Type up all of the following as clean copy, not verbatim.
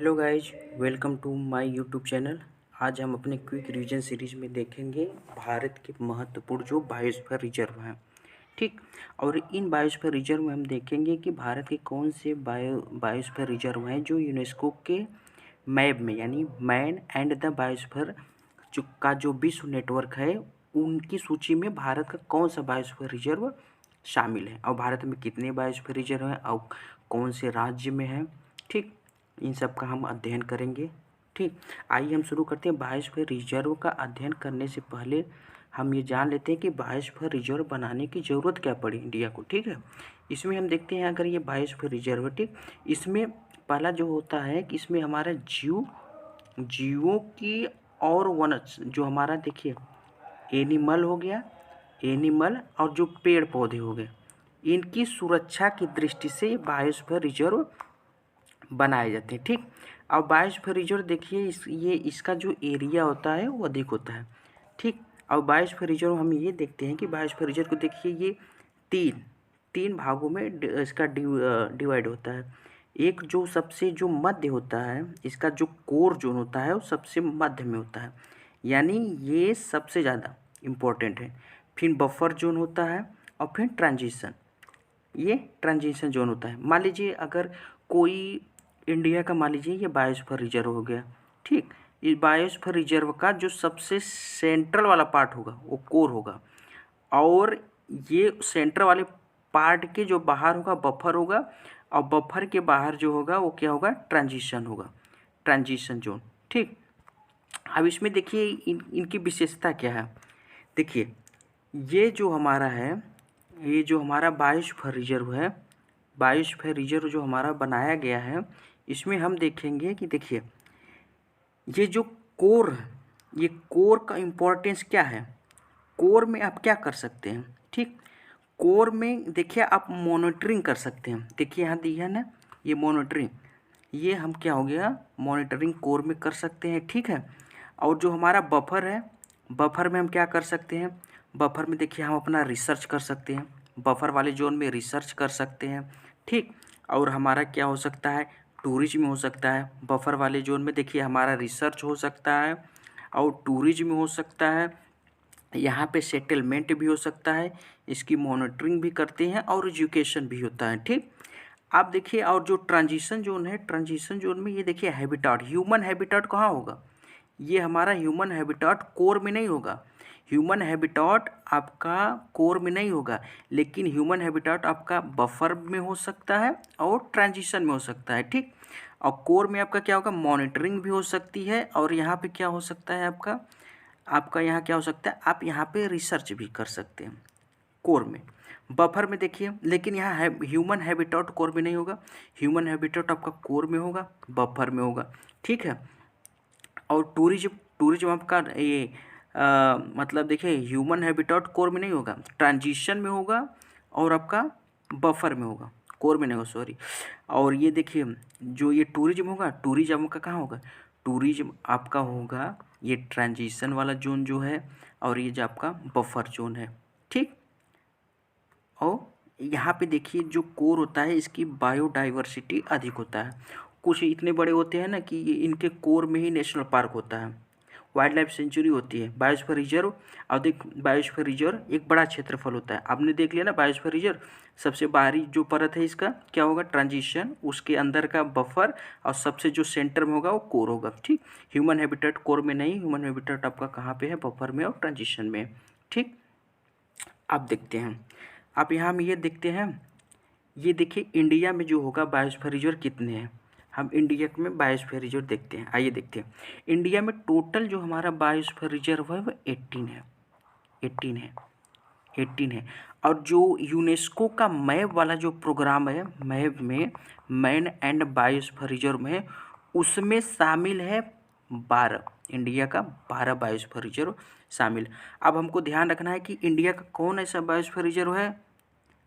Hello guys, welcome to my YouTube channel. आज हम अपने क्विक रिवीजन सीरीज में देखेंगे भारत के महत्वपूर्ण जो बायोस्फीयर रिजर्व हैं। ठीक। और इन बायोस्फीयर रिजर्व में हम देखेंगे कि भारत के कौन से बायोस्फीयर रिजर्व हैं जो यूनेस्को के मैप में यानी मैन एंड द बायोस्फीयर जो विश्व नेटवर्क है उनकी सूची में भारत का कौन सा बायोस्फीयर रिजर्व शामिल है और भारत में कितने बायोस्फीयर रिजर्व हैं और कौन से राज्य में हैं। ठीक। इन सब का हम अध्ययन करेंगे। ठीक। आइए हम शुरू करते हैं। बायोस्फीयर रिजर्व का अध्ययन करने से पहले हम ये जान लेते हैं कि बायोस्फीयर रिजर्व बनाने की ज़रूरत क्या पड़ी इंडिया को। ठीक है। इसमें हम देखते हैं अगर ये बायोस्फीयर रिजर्व है, ठीक, इसमें पहला जो होता है कि इसमें हमारा जीवों की और वनज जो हमारा देखिए एनिमल हो गया, एनिमल और जो पेड़ पौधे हो गए, इनकी सुरक्षा की दृष्टि से बायोस्फीयर रिजर्व बनाए जाते हैं। ठीक। अब बायोस्फीयर रिजर्व देखिए इसका जो एरिया होता है वो अधिक होता है। ठीक। अब बायोस्फीयर रिजर्व हम ये देखते हैं कि बायोस्फीयर रिजर्व को देखिए ये तीन भागों में इसका डिवाइड होता है। एक जो सबसे जो मध्य होता है, इसका जो कोर जोन होता है वो सबसे मध्य में होता है, यानी ये सबसे ज़्यादा इम्पोर्टेंट है। फिर बफर जोन होता है और फिर ये ट्रांजिशन जोन होता है। मान लीजिए अगर कोई इंडिया का मान लीजिए ये बायोस्फीयर रिजर्व हो गया। ठीक। इस बायोस्फीयर रिजर्व का जो सबसे सेंट्रल वाला पार्ट होगा वो कोर होगा, और ये सेंटर वाले पार्ट के जो बाहर होगा बफर होगा, और बफर के बाहर जो होगा वो क्या होगा, ट्रांजिशन होगा, ट्रांजिशन जोन। ठीक। अब इसमें देखिए इनकी विशेषता क्या है। देखिए ये जो हमारा है, ये जो हमारा बायोस्फीयर रिजर्व है, बायोस्फीयर रिजर्व जो हमारा बनाया गया है, इसमें हम देखेंगे कि देखिए ये जो कोर है, ये कोर का इम्पोर्टेंस क्या है। कोर में आप क्या कर सकते हैं। ठीक। कोर में देखिए आप मॉनिटरिंग कर सकते हैं। देखिए यहाँ दिया है ना ये मॉनिटरिंग, ये हम क्या हो गया मॉनिटरिंग कोर में कर सकते हैं। ठीक है। और जो हमारा बफर है, बफर में हम क्या कर सकते हैं, बफर में देखिए हम अपना रिसर्च कर सकते हैं, बफर वाले जोन में रिसर्च कर सकते हैं। ठीक। और हमारा क्या हो सकता है, टूरिज्म हो सकता है। बफर वाले जोन में देखिए हमारा रिसर्च हो सकता है और टूरिज्म हो सकता है, यहाँ पे सेटलमेंट भी हो सकता है, इसकी मॉनिटरिंग भी करते हैं और एजुकेशन भी होता है। ठीक। आप देखिए और जो ट्रांजिशन जोन है, ट्रांजिशन जोन में ये देखिए हैबिटाट, ह्यूमन हैबिटाट कहाँ होगा, ये हमारा ह्यूमन हैबिटाट कोर में नहीं होगा। ह्यूमन हैबिटाट आपका कोर में नहीं होगा, लेकिन ह्यूमन हैबिटाट आपका बफर में हो सकता है और ट्रांजिशन में हो सकता है। ठीक। और कोर में आपका क्या होगा, मॉनिटरिंग भी हो सकती है, और यहाँ पे क्या हो सकता है आपका आपका यहाँ क्या हो सकता है, आप यहाँ पे रिसर्च भी कर सकते हैं कोर में। बफर में देखिए, लेकिन यहाँ है ह्यूमन हैबिटाट कोर में नहीं होगा, ह्यूमन हैबिटाट आपका कोर में होगा, बफर में होगा। ठीक है। और टूरिज्म आपका ये मतलब देखिए ह्यूमन हैबिटाट कोर में नहीं होगा, ट्रांजिशन में होगा और आपका बफर में होगा, कोर में नहीं होगा, सॉरी। और ये देखिए जो ये टूरिज्म होगा, टूरिज्म का कहाँ होगा, टूरिज्म आपका होगा ये ट्रांजिशन वाला जोन जो है, और ये जो आपका बफर जोन है। ठीक। और यहाँ पे देखिए जो कोर होता है इसकी बायोडाइवर्सिटी अधिक होता है। कुछ इतने बड़े होते हैं ना कि ये इनके कोर में ही नेशनल पार्क होता है, वाइल्ड लाइफ सेंचुरी होती है, बायोस्फीयर रिजर्व। और देख बायोस्फीयर रिजर्व एक बड़ा क्षेत्रफल होता है, आपने देख लिया ना बायोस्फीयर रिजर्व सबसे बाहरी जो परत है इसका क्या होगा, ट्रांजिशन, उसके अंदर का बफर, और सबसे जो सेंटर में होगा वो कोर होगा। ठीक। ह्यूमन हैबिटेट कोर में नहीं, ह्यूमन हैबिटेट आपका कहाँ पे है, बफर में और ट्रांजिशन में। ठीक। आप देखते हैं, आप यहाँ हम ये देखते हैं, ये देखिए इंडिया में जो होगा बायोस्फीयर रिजर्व कितने हैं, हम इंडिया में बायोस्फीयर रिजर्व देखते हैं। आइए देखते हैं इंडिया में टोटल जो हमारा बायोस्फीयर रिजर्व है वो 18 है, 18 है, 18 है। और जो यूनेस्को का मैप वाला जो प्रोग्राम है, मैप में मैन एंड बायोस्फीयर रिजर्व में, उसमें शामिल है 12, इंडिया का 12 बायोस्फीयर रिजर्व शामिल। अब हमको ध्यान रखना है कि इंडिया का कौन ऐसा बायोस्फीयर रिजर्व है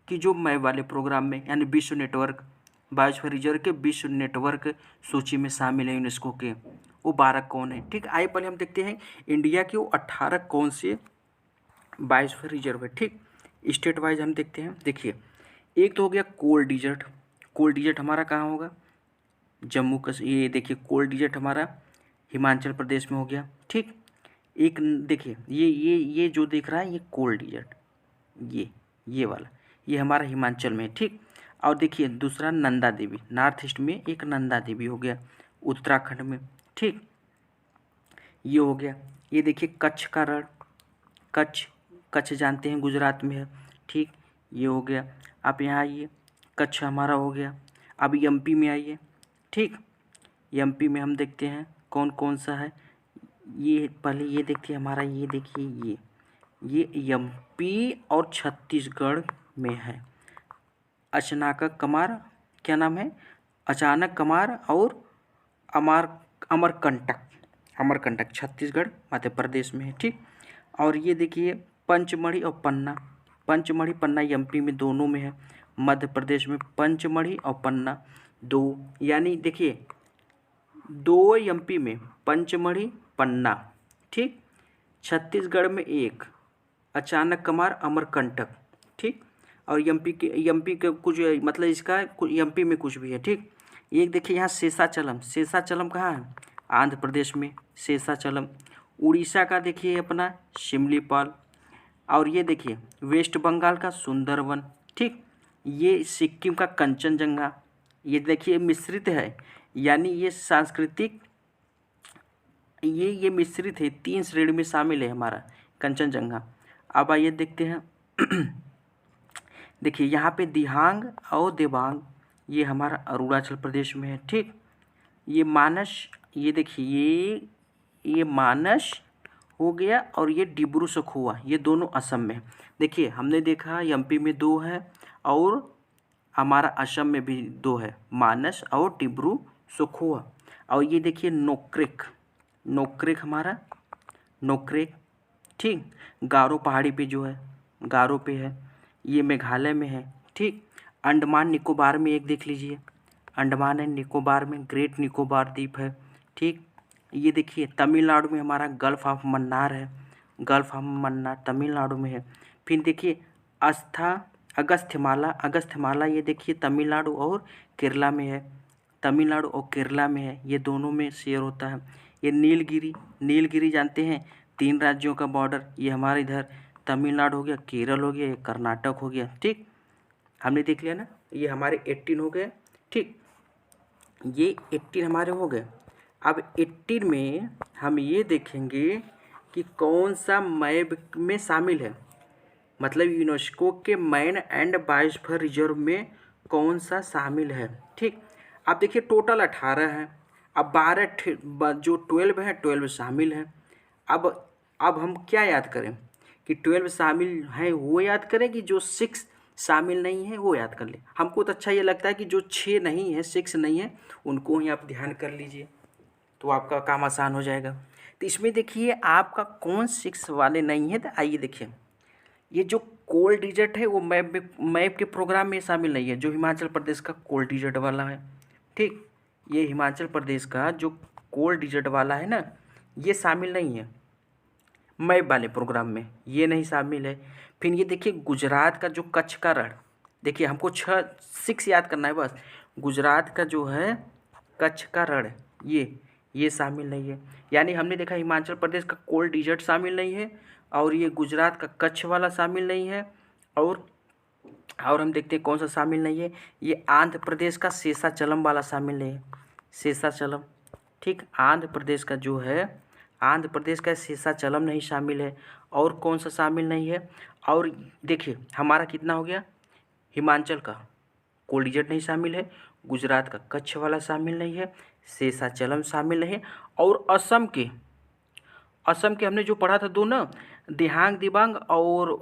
कि जो मैप वाले प्रोग्राम में यानी विश्व नेटवर्क, बायोस्फीयर रिजर्व के विश्व नेटवर्क सूची में शामिल है यूनेस्को के, वो 12 कौन है। ठीक। आइए पहले हम देखते हैं इंडिया के वो 18 कौन से बायोस्फीयर रिजर्व है। ठीक। स्टेट वाइज हम देखते हैं। देखिए एक तो हो गया कोल्ड डिजर्ट, कोल्ड डिजर्ट हमारा कहाँ होगा, जम्मू कश्मीर, ये देखिए कोल्ड डिजिट हमारा हिमाचल प्रदेश में हो गया। ठीक, एक देखिए ये जो दिख रहा है ये कोल्ड डिजिट, ये वाला ये हमारा हिमाचल में है। ठीक, और देखिए दूसरा नंदा देवी, नॉर्थ ईस्ट में एक नंदा देवी हो गया उत्तराखंड में। ठीक, ये हो गया। ये देखिए कच्छ का रण, कच्छ जानते हैं गुजरात में है। ठीक, ये हो गया। आप यहाँ आइए, कच्छ हमारा हो गया। अब एमपी में आइए। ठीक, एमपी में हम देखते हैं कौन कौन सा है। ये पहले ये देखिए हमारा, ये देखिए ये एमपी और छत्तीसगढ़ में है। अचानक कमार, क्या नाम है, अचानक कमार और अमरकंटक छत्तीसगढ़ मध्य प्रदेश में है। ठीक, और ये देखिए पंचमढ़ी और पन्ना एमपी में दोनों में है। मध्य प्रदेश में पंचमढ़ी और पन्ना दो, यानी देखिए दो एमपी में पंचमढ़ी पन्ना। ठीक, छत्तीसगढ़ में एक अचानक कमार अमरकंटक। ठीक, और एमपी के कुछ मतलब इसका एमपी में कुछ भी है। ठीक, एक देखिए यहाँ शेषाचलम कहाँ है, आंध्र प्रदेश में शेषाचलम। उड़ीसा का देखिए अपना शिमलीपाल, और ये देखिए वेस्ट बंगाल का सुंदरवन। ठीक, ये सिक्किम का कंचनजंगा। ये देखिए मिश्रित है, यानी ये सांस्कृतिक ये मिश्रित है, 3 श्रेणी में शामिल है हमारा कंचनजंगा। अब आइए देखते हैं देखिए यहाँ पे दिहांग और देवांग, ये हमारा अरुणाचल प्रदेश में है। ठीक, ये मानस, ये देखिए ये मानस हो गया, और ये डिब्रू सखुआ, ये दोनों असम में है। देखिए हमने देखा एमपी में 2 है और हमारा असम में भी 2 है, मानस और डिब्रू सखुआ। और ये देखिए नोक्रेक हमारा नोक्रेक। ठीक, गारो पहाड़ी पे जो है, गारो पे है, ये मेघालय में है। ठीक, अंडमान निकोबार में एक देख लीजिए, अंडमान एंड निकोबार में ग्रेट निकोबार द्वीप है। ठीक, ये देखिए तमिलनाडु में हमारा गल्फ ऑफ मन्नार है, गल्फ ऑफ मन्नार तमिलनाडु में है। फिर देखिए अगस्थ्यमाला, ये देखिए तमिलनाडु और केरला में है, तमिलनाडु और केरला में है, ये दोनों में शेयर होता है। ये नीलगिरी जानते हैं, 3 राज्यों का बॉर्डर, ये हमारे इधर तमिलनाडु हो गया, केरल हो गया, ये कर्नाटक हो गया। ठीक, हमने देख लिया ना, ये हमारे 18 हो गए। ठीक, ये 18 हमारे हो गए। अब 18 में हम ये देखेंगे कि कौन सा मैप में शामिल है, मतलब यूनेस्को के मैन एंड बायोस्फीयर रिजर्व में कौन सा शामिल है। ठीक, आप देखिए टोटल 18 है, अब 12 जो 12 है 12 शामिल है। अब हम क्या याद करें कि 12 शामिल है वो याद करें कि जो 6 शामिल नहीं है वो याद कर ले। हमको तो अच्छा ये लगता है कि जो 6 नहीं है, 6 नहीं है, उनको ही आप ध्यान कर लीजिए, तो आपका काम आसान हो जाएगा। तो इसमें देखिए आपका कौन 6 वाले नहीं है, तो आइए देखिए ये जो कोल्ड डिजिट है वो मैप के प्रोग्राम में शामिल नहीं है, जो हिमाचल प्रदेश का कोल्ड डिजिट वाला है। ठीक, ये हिमाचल प्रदेश का जो कोल्ड डिजिट वाला है ना, ये शामिल नहीं है मैप वाले प्रोग्राम में, ये नहीं शामिल है। फिर ये देखिए गुजरात का जो कच्छ का रण, देखिए हमको 6 याद करना है बस। गुजरात का जो है कच्छ का रण, ये शामिल नहीं है, यानी हमने देखा हिमाचल प्रदेश का कोल्ड डिजिट शामिल नहीं है, और ये गुजरात का कच्छ वाला शामिल नहीं है, और हम देखते हैं कौन सा शामिल नहीं है, ये आंध्र प्रदेश का शेषाचलम वाला शामिल नहीं है, शेषाचलम। ठीक, आंध्र प्रदेश का जो है, आंध्र प्रदेश का शेषाचलम नहीं शामिल है। और कौन सा शामिल नहीं है, और देखिए हमारा कितना हो गया, हिमाचल का कोल्ड डिजिट नहीं शामिल है, गुजरात का कच्छ वाला शामिल नहीं है, शेषाचलम शामिल नहीं है, और असम के हमने जो पढ़ा था 2 ना, दिहांग दिबांग और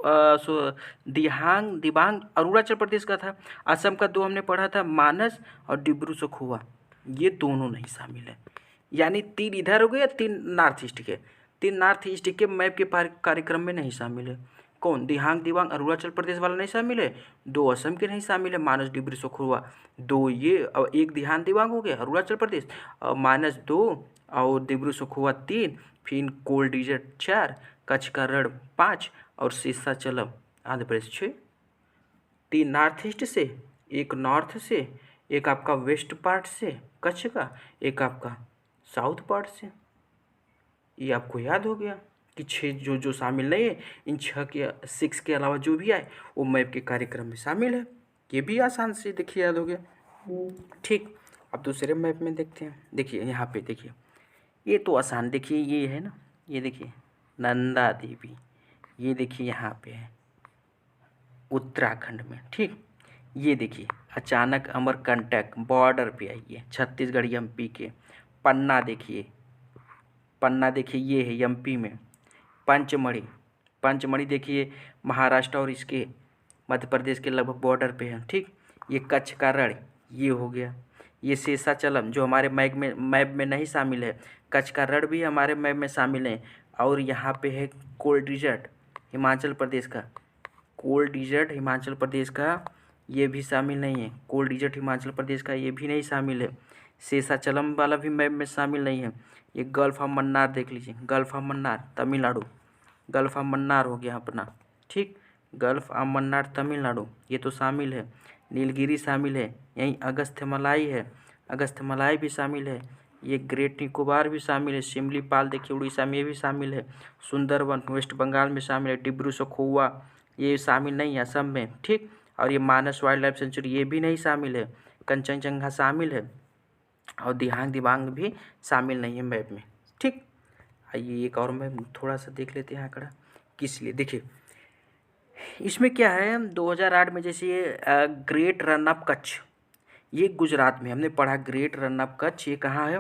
दिहांग दिबांग अरुणाचल प्रदेश का था। असम का 2 हमने पढ़ा था, मानस और डिब्रू सखुआ, ये दोनों नहीं शामिल है। यानी 3 इधर हो गए, 3 नॉर्थ ईस्ट के, 3 नॉर्थ ईस्ट के मैप के कार्यक्रम में नहीं शामिल है। कौन, दिहांग दिबांग अरुणाचल प्रदेश वाला नहीं शामिल है, 2 असम के नहीं शामिल है, मानस डिब्रू सखुआ 2, ये और 1 दिहांग दिबांग हो गया अरुणाचल प्रदेश, और मानस 2 और डिब्रू सखुआ 3, फिर कोल्ड डिजिट 4, कच्छ का रण 5 और शेषाचलम आंध्र प्रदेश 6। 3 नॉर्थ ईस्ट से, 1 नॉर्थ से, एक आपका वेस्ट पार्ट से कच्छ का, एक आपका साउथ पार्ट से। ये आपको याद हो गया कि 6 जो जो शामिल नहीं है, इन 6 के 6 के अलावा जो भी आए वो मैप के कार्यक्रम में शामिल है। ये भी आसान से देखिए याद हो गया। ठीक, अब दूसरे मैप में देखते हैं। देखिए यहाँ पे देखिए, ये तो आसान, देखिए ये है ना, ये देखिए नंदा देवी, ये देखिए यहाँ पे है उत्तराखंड में। ठीक, ये देखिए अचानक अमरकंटक बॉर्डर पे आई है, छत्तीसगढ़ एमपी के। पन्ना देखिए, पन्ना देखिए ये है एमपी में। पंचमढ़ी, पंचमढ़ी देखिए महाराष्ट्र और इसके मध्य प्रदेश के लगभग बॉर्डर पे है। ठीक, ये कच्छ का रण ये हो गया। ये शेषाचलम जो हमारे मैप में नहीं शामिल है, कच्छ का रण भी हमारे मैप में शामिल है। और यहाँ पे है कोल्ड डिजर्ट हिमाचल प्रदेश का, कोल्ड डिजर्ट हिमाचल प्रदेश का ये भी शामिल नहीं है। कोल्ड डिजर्ट हिमाचल प्रदेश का ये भी नहीं शामिल है। शेषाचलम वाला भी मैप में शामिल नहीं है। ये गल्फ ऑफ मन्नार देख लीजिए, gulf of Mannar Tamil Nadu, gulf of Mannar हो गया अपना। ठीक, गल्फ ऑफ मन्नार तमिलनाडु ये तो शामिल है। नीलगिरी शामिल है, यहीं अगस्थ्यमलाई है, अगस्थ्यमलाई भी शामिल है। ये ग्रेट निकोबार भी शामिल है। सिमलीपाल देखिए उड़ीसा में ये भी शामिल है। सुंदरवन वेस्ट बंगाल में शामिल है। डिब्रू सखोवा ये शामिल नहीं है असम में। ठीक, और ये मानस वाइल्ड लाइफ सेंचुरी ये भी नहीं शामिल है। कंचनजंगा शामिल है और दिहांग दिबांग भी शामिल नहीं है मैप में। ठीक, आइए एक और मैप थोड़ा सा देख लेते हैं आंकड़ा किस लिए। देखिए इसमें क्या है, 2008 में जैसे ये ग्रेट रन ऑफ कच्छ ये गुजरात में हमने पढ़ा। ग्रेट रन ऑफ कच्छ ये कहाँ है,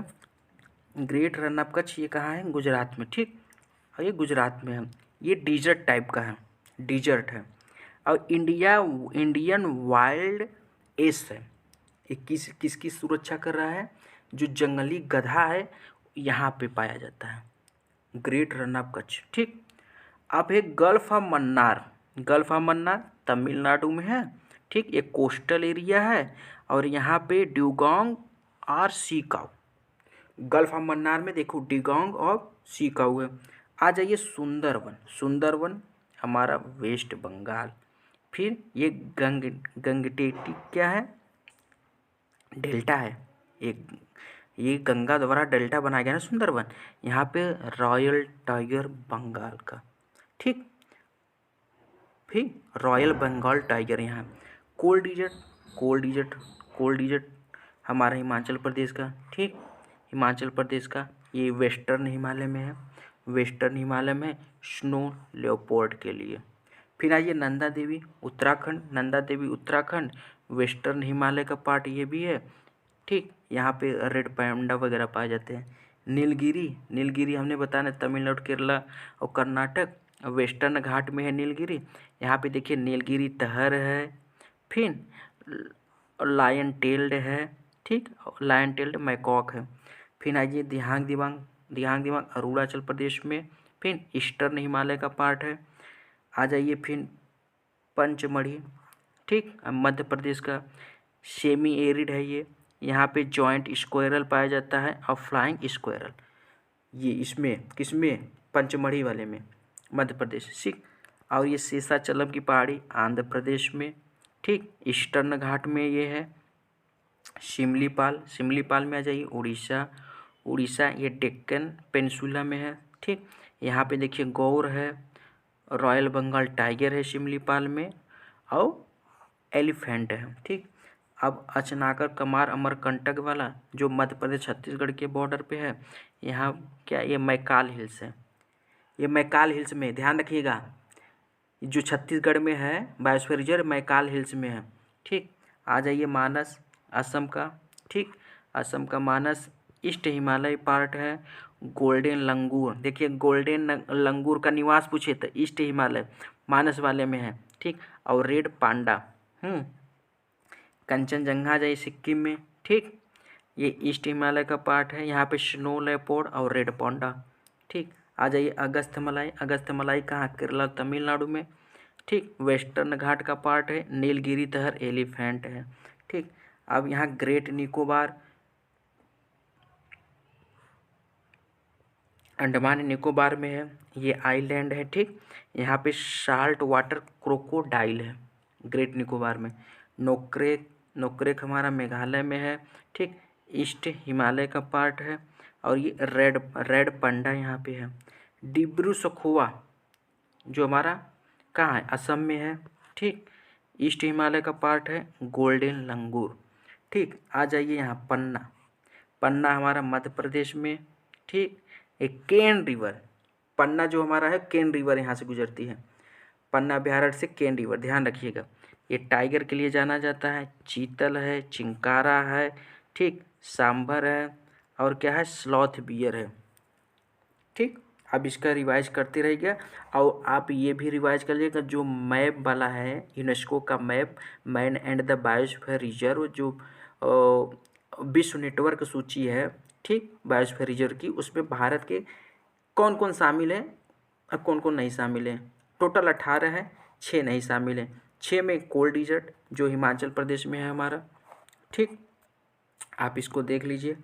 ग्रेट रन ऑफ कच्छ ये कहाँ है, गुजरात में। ठीक, और ये गुजरात में है। ये डिजर्ट टाइप का है, डिजर्ट है। और इंडियन वाइल्ड एस है। ये किसकी सुरक्षा कर रहा है, जो जंगली गधा है यहाँ पे पाया जाता है, ग्रेट रन ऑफ कच्छ। ठीक, अब है gulf of Mannar, gulf of Mannar Tamil Nadu में है। ठीक, ये कोस्टल एरिया है और यहाँ पे ड्यूगोंग और सीकाऊ, गल्फ ऑफ मन्नार में देखो डिगोंग और सीकाऊ है। आ जाइए सुंदरवन, सुंदरवन हमारा वेस्ट बंगाल। फिर ये गंगटेटी क्या है, डेल्टा है। ये गंगा द्वारा डेल्टा बनाया गया ना सुंदरवन, यहाँ पे रॉयल टाइगर बंगाल का। ठीक, फिर रॉयल बंगाल टाइगर यहाँ। Cold desert, cold desert, cold desert हमारा हिमाचल प्रदेश का। ठीक, हिमाचल प्रदेश का ये वेस्टर्न हिमालय में है, वेस्टर्न हिमालय में स्नो लेओपोर्ड के लिए। फिर आइए नंदा देवी उत्तराखंड, नंदा देवी उत्तराखंड वेस्टर्न हिमालय का पार्ट ये भी है। ठीक, यहाँ पे रेड पैंडा वगैरह पाए जाते हैं। नीलगिरी, नीलगिरी हमने बताया तमिलनाडु केरला और कर्नाटक वेस्टर्न घाट में है नीलगिरी। यहाँ पे देखिए नीलगिरी तहर है। फिर लायन टेल्ड है। ठीक, लायन टेल्ड मैकॉक है। फिर आइए दिहांग दिबांग, दिहांग दिबांग अरुणाचल प्रदेश में। फिर ईस्टर्न हिमालय का पार्ट है। आ जाइए फिर पंचमढ़ी। ठीक, मध्य प्रदेश का सेमी एरिड है ये। यहाँ पे जॉइंट स्क्वायरल पाया जाता है और फ्लाइंग स्क्वायरल, ये इसमें किसमें, पंचमढ़ी वाले में, मध्य प्रदेश। ठीक, और ये शेषाचलम की पहाड़ी आंध्र प्रदेश में। ठीक, ईस्टर्न घाट में ये है। सिमलीपाल, सिमलीपाल में आ जाइए उड़ीसा, उड़ीसा ये डेक्कन पेनिनसुला में है। ठीक, यहाँ पे देखिए गौर है, रॉयल बंगाल टाइगर है सिमलीपाल में और एलिफेंट है। ठीक, अब अचनाकर कमार अमरकंटक वाला जो मध्य प्रदेश छत्तीसगढ़ के बॉर्डर पे है, यहाँ क्या ये मैकाल हिल्स है। ये मैकाल हिल्स में ध्यान रखिएगा, जो छत्तीसगढ़ में है बायोस्फीयर रिजर्व मैकाल हिल्स में है। ठीक, आ जाइए मानस असम का। ठीक, असम का मानस ईस्ट हिमालय पार्ट है। गोल्डन लंगूर देखिए, गोल्डन लंगूर का निवास पूछे तो ईस्ट हिमालय मानस वाले में है। ठीक, और रेड पांडा कंचनजंगा जाइए सिक्किम में। ठीक, ये ईस्ट हिमालय का पार्ट है। यहाँ पे स्नो लेपर्ड और रेड पांडा। ठीक, आ जाइए अगस्थ्यमलाई, अगस्थ्यमलाई कहाँ, केरला तमिलनाडु में। ठीक, वेस्टर्न घाट का पार्ट है। नीलगिरी तहर एलिफेंट है। ठीक, अब यहाँ ग्रेट निकोबार अंडमान निकोबार में है, ये आइलैंड है। ठीक, यहाँ पे साल्ट वाटर क्रोकोडाइल है ग्रेट निकोबार में। नोक्रेक नोकरेक हमारा मेघालय में है। ठीक, ईस्ट हिमालय का पार्ट है। और ये रेड पंडा यहाँ पे है। डिब्रू सखोवा जो हमारा कहाँ है, असम में है। ठीक, ईस्ट हिमालय का पार्ट है। गोल्डन लंगूर। ठीक, आ जाइए यहाँ पन्ना। पन्ना हमारा मध्य प्रदेश में। ठीक, एक केन रिवर, पन्ना जो हमारा है केन रिवर यहाँ से गुजरती है। पन्ना अभ्यारण्य से केन रिवर, ध्यान रखिएगा। ये टाइगर के लिए जाना जाता है। चीतल है, चिंकारा है, ठीक, सांभर है, और क्या है, स्लॉथ बियर है। ठीक, अब इसका रिवाइज करते रहिएगा। और आप ये भी रिवाइज कर लीजिएगा, जो मैप वाला है यूनेस्को का map, man and the biosphere reserve, जो विश्व नेटवर्क सूची है, ठीक, बायोस्फीयर रिजर्व की, उसमें भारत के कौन कौन शामिल है और कौन कौन नहीं शामिल है। टोटल 18 है, 6 नहीं शामिल है। 6 में कोल्ड डिजर्ट जो हिमाचल प्रदेश में है हमारा। ठीक, आप इसको देख लीजिए।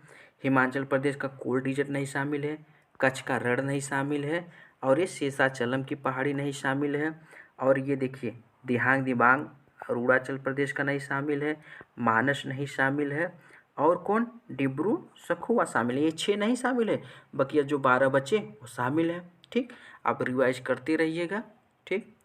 हिमाचल प्रदेश का कोल्ड डिजर्ट नहीं शामिल है, कच्छ का रण नहीं शामिल है, और ये शेषाचलम की पहाड़ी नहीं शामिल है। और ये देखिए दिहांग दिबांग अरुणाचल प्रदेश का नहीं शामिल है, मानस नहीं शामिल है, और कौन, डिब्रू सखुआ शामिल है। ये 6 नहीं शामिल है, बाकी जो 12 बचे वो शामिल है। ठीक, आप रिवाइज करते रहिएगा। ठीक।